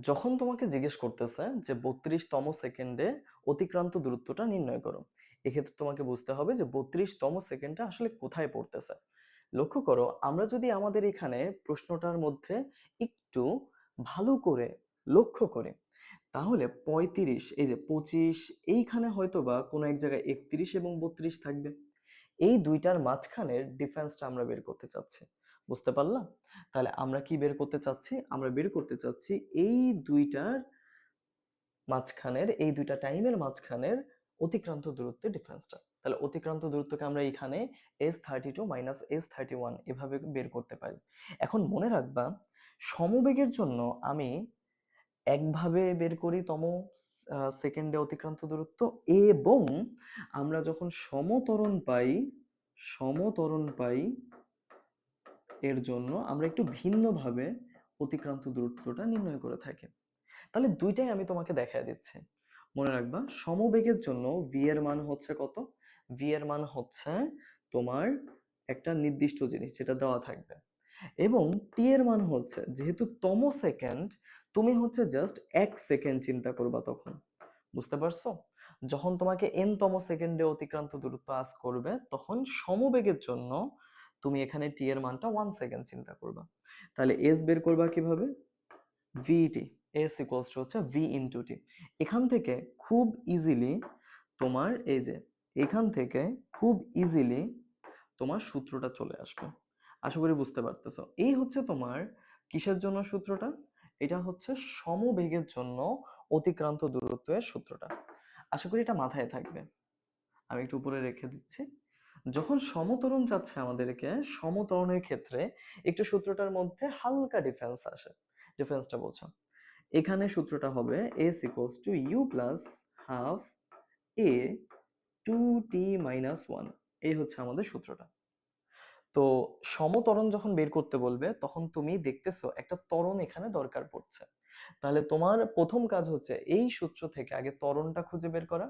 যখন তোমাকে জিজ্ঞেস করতেছে যে 32তম সেকেন্ডে অতিক্রান্ত দূরত্বটা নির্ণয় করো, এক্ষেত্রে তোমাকে বুঝতে হবে যে 32তম সেকেন্ডটা আসলে কোথায় পড়তেছে। লক্ষ্য করো, আমরা যদি আমাদের এখানে প্রশ্নটার মধ্যে একটু ভালো করে লক্ষ্য করি, তাহলে 35, এই যে 25, এইখানে হয়তো বা কোনো এক জায়গায় 31 এবং 32 থাকবে। এই দুইটার মাঝখানের ডিফারেন্সটা আমরা বের করতে চাচ্ছি। বুঝতে পারলাম? তাহলে আমরা কি বের করতে চাচ্ছি? আমরা বের করতে চাচ্ছি এই দুইটার মাঝখানের, এই দুইটা টাইমের মাঝখানের অতিক্রান্ত দূরত্বের ডিফারেন্সটা। তাহলে অতিক্রান্ত দূরত্বকে আমরা এখানে S32 মাইনাস S31 এভাবে বের করতে পারি। এখন মনে রাখবা, সমবেগের জন্য আমি একভাবে বের করি তম সেকেন্ডে অতিক্রান্ত দূরত্ব, এবং আমরা যখন সমত্বরণ পাই এর জন্য আমরা একটু ভিন্নভাবে অতিক্রান্ত দূরত্বটা নির্ণয় করে থাকি। তাহলে দুইটাই আমি তোমাকে দেখায় দিচ্ছি। মনে রাখবা, সমবেগের জন্য ভি এর মান হচ্ছে কত? ভি এর মান হচ্ছে তোমার একটা নির্দিষ্ট জিনিস যেটা দেওয়া থাকবে, এবং টি এর মান হচ্ছে, যেহেতু তম সেকেন্ড, তুমি হচ্ছে জাস্ট 1 সেকেন্ড চিন্তা করবা তখন। বুঝতে পারছো? যখন তোমাকে এন তম সেকেন্ডে অতিক্রান্ত দূরত্ব আস করবে, তখন সমবেগের জন্য তুমি এখানে টি এর মানটা 1 সেকেন্ড চিন্তা করবা। তাহলে এস বের করবা কিভাবে? ভিটি, এস ইকুয়ালস টু হচ্ছে ভি ইন্টু টি। এখান থেকে খুব ইজিলি তোমার, এই যে এখান থেকে খুব ইজিলি তোমার সূত্রটা চলে আসবে। আশা করি বুঝতে পারতেছো। এই হচ্ছে তোমার কিসের জন্য সূত্রটা? এটা হচ্ছে সমবেগের জন্য অতিক্রান্ত দূরত্বের সূত্রটা। আশা করি এটা মাথায় থাকবে। আমি একটু উপরে রেখে দিচ্ছি। যখন সমত্বরণ চাচ্ছে আমাদেরকে, সমত্বরণের ক্ষেত্রে একটু সূত্রটার মধ্যে হালকা ডিফারেন্স আসে। ডিফারেন্সটা বলছো, এখানে সূত্রটা হবে S equals to U plus half A two T minus one. এই হচ্ছে আমাদের সূত্রটা। তো সমত্বরণ যখন বের করতে বলবে, তখন তুমি দেখতেছো একটা ত্বরণ এখানে দরকার পড়ছে। তাহলে তোমার প্রথম কাজ হচ্ছে এই সূত্র থেকে আগে ত্বরণটা খুঁজে বের করা,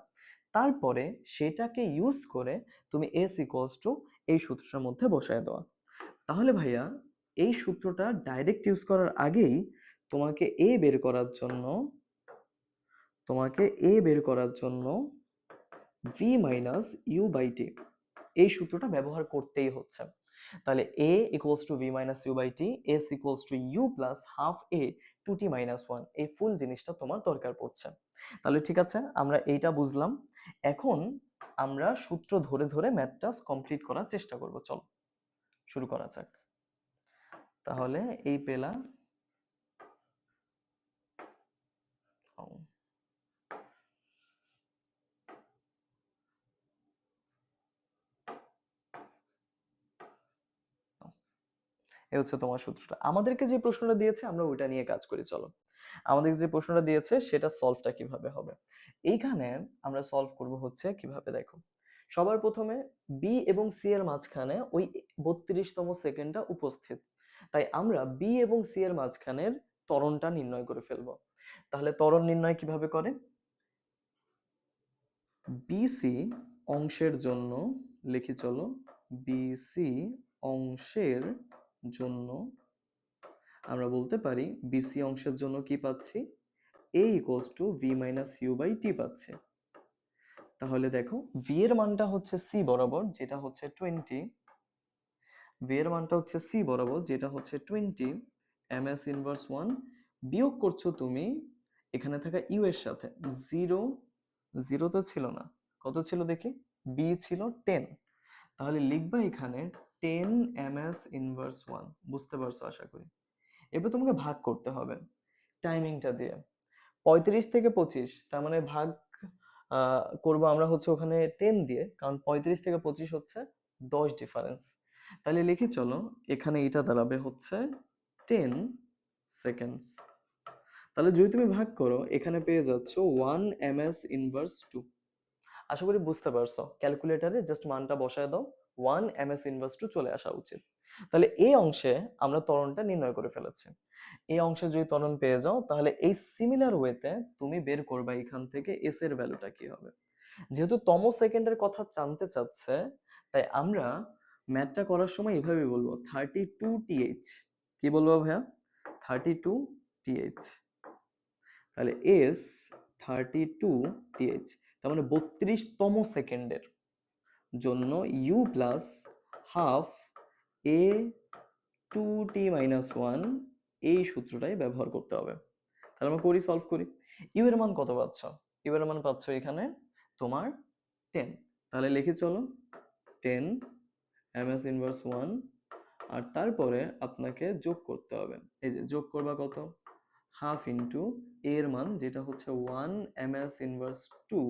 তারপরে সেটাকে ইউজ করে তুমি এস ইকুয়ালস টু এই সূত্রটার মধ্যে বসায় দেওয়া। তাহলে ভাইয়া, এই সূত্রটা ডাইরেক্ট ইউজ করার আগেই তোমাকে এ বের করার জন্য V minus you by T, এই সূত্রটা ব্যবহার করতেই হচ্ছে। তাহলে a equals to V minus you by T, S equals to U plus half A two T minus one, এই ফুল জিনিসটা তোমার দরকার পড়ছে। তাহলে ঠিক আছে, আমরা এইটা বুঝলাম। এখন আমরা সূত্র ধরে ধরে ম্যাথটা কমপ্লিট করার চেষ্টা করব। চলো শুরু করা যাক। তাহলে এই পেলা, এ হচ্ছে তোমার সূত্রটা। আমাদেরকে যে প্রশ্নটা দিয়েছে আমরা ওইটা নিয়ে কাজ করি। চলো, আমাদের যে প্রশ্নটা দিয়েছে সেটা সলভটা কিভাবে হবে। এইখানে আমরা সলভ করব হচ্ছে কিভাবে, দেখো। সবার প্রথমে বি এবং সি এর মাঝখানে ওই 32তম সেকেন্ডটা উপস্থিত, তাই আমরা বি এবং সি এর মাঝখানের ত্বরণটা নির্ণয় করে ফেলবো। তাহলে ত্বরণ নির্ণয় কিভাবে করে? বিসি অংশের জন্য লিখি, চলো। বিসি অংশের জন্য আমরা বলতে পারি বিসি অংশের জন্য কি পাচ্ছি? a equals to V minus you by t পাচ্ছি। তাহলে দেখো, ভি এর মানটা হচ্ছে সি বরাবর, যেটা হচ্ছে 20। ভি এর মানটা হচ্ছে সি বরাবর, যেটা হচ্ছে 20 এম এস ইনভার্স 1, বিয়োগ করছো তুমি এখানে থাকা ইউ এর সাথে। জিরো, জিরো তো ছিল না, কত ছিল দেখি? বি ছিল 10। তাহলে লিখবা এখানে 10 এম এস ইনভার্স 1। বুঝতে পারছো আশা করি। এবার তোমাকে ভাগ করতে হবে টাইমিংটা দিয়ে। 35 থেকে 25, তার মানে ভাগ করবো আমরা হচ্ছে ওখানে 10 দিয়ে, কারণ 35 থেকে 25 হচ্ছে 10 ডিফারেন্স। তাহলে লিখি, চলো। এখানে এটা দাঁড়াবে হচ্ছে 10 সেকেন্ডস। তাহলে যদি তুমি ভাগ করো, এখানে পেয়ে যাচ্ছ 1 এম এস ইনভার্স 2। আশা করি বুঝতে পারছো। ক্যালকুলেটরে জাস্ট মানটা বসায় দাও, 1 এম এস ইনভার্স 2 চলে আসা উচিত। তাহলে এই অংশে আমরা ত্বরণটা নির্ণয় করে ফেলেছি। এই অংশে যদি ত্বরণ পেয়ে যাও, তাহলে এই সিমিলার ওয়েতে তুমি বের করবা এখান থেকে এস এর ভ্যালুটা কি হবে। যেহেতু তম সেকেন্ডের কথা জানতে চাচ্ছে, তাই আমরা ম্যাথটা করার সময় এভাবেই বলবো 32 টিএইচ। কি বলবো ভাইয়া? 32 টিএইচ। তাহলে এস 32th, তার মানে 32তম সেকেন্ডের জন্য you plus half A 2t-1 এই সূত্রটাই ব্যবহার করতে হবে। তাহলে আমরা সলভ করি। ইউ এর মান কত পাচ্ছ? ইউ এর মান পাচ্ছ এখানে তোমার 10। তাহলে লিখে চলো 10 ms ইনভার্স 1, আর তারপরে আপনাকে যোগ করতে হবে। এই যে যোগ করবা কত, হাফ ইন্টু এর মান যেটা হচ্ছে 1 ms ইনভার্স 2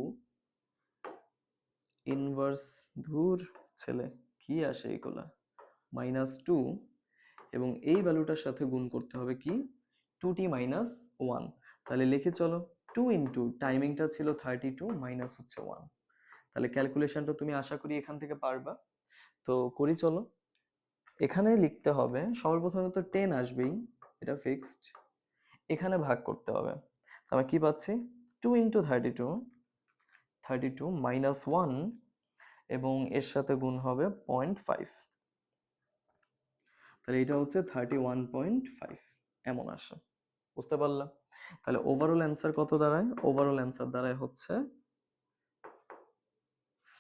ইনভার্স, ধুর ছেলে কি আসে এগুলা, -2, এবং এই ভ্যালুটার সাথে গুণ করতে হবে কি 2t-1। তাহলে লিখে চলো 2 ইন্টু টাইমিংটা ছিল 32 মাইনাস হচ্ছে 1। তাহলে ক্যালকুলেশনটা তুমি আশা করি এখান থেকে পারবা। তো করি চলো। এখানে লিখতে হবে সর্বপ্রথমে তো 10 আসবেই, এটা ফিক্সড। এখানে ভাগ করতে হবে। তো আমরা কি পাচ্ছি 2 ইন্টু 32 মাইনাস 1 এবং এর সাথে গুণ হবে 0.5। তাহলে এটা হচ্ছে 31.5 এমন আসে। বুঝতে পারলাম? তাহলে ওভারঅল অ্যান্সার কত দাঁড়ায়? ওভারঅল অ্যান্সার দাঁড়ায় হচ্ছে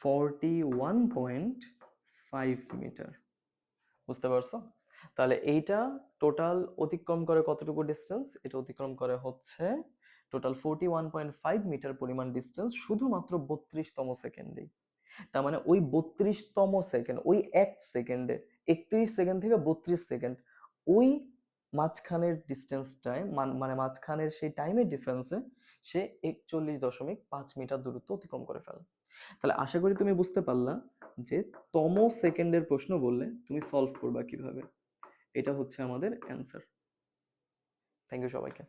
41.5 মিটার। বুঝতে পারছো? তাহলে এইটা টোটাল অতিক্রম করে কতটুকু ডিস্টেন্স? এটা অতিক্রম করে হচ্ছে টোটাল 41.5 মিটার পরিমাণ ডিস্টেন্স শুধুমাত্র 32তম সেকেন্ডেই। তার মানে ওই 32তম সেকেন্ড, ওই 1 সেকেন্ডে 31 সেকেন্ড থেকে 32 সেকেন্ড, ওই মাঝখানের ডিস্টেন্সটায় মানে মাঝখানের সেই টাইমের ডিফারেন্সে সে 41.5 মিটার দূরত্ব অতিক্রম করে ফেলে। তাহলে আশা করি তুমি বুঝতে পারলা যে তম সেকেন্ডের প্রশ্ন বললে তুমি সলভ করবা কিভাবে। এটা হচ্ছে আমাদের অ্যান্সার। থ্যাংক ইউ সবাইকে।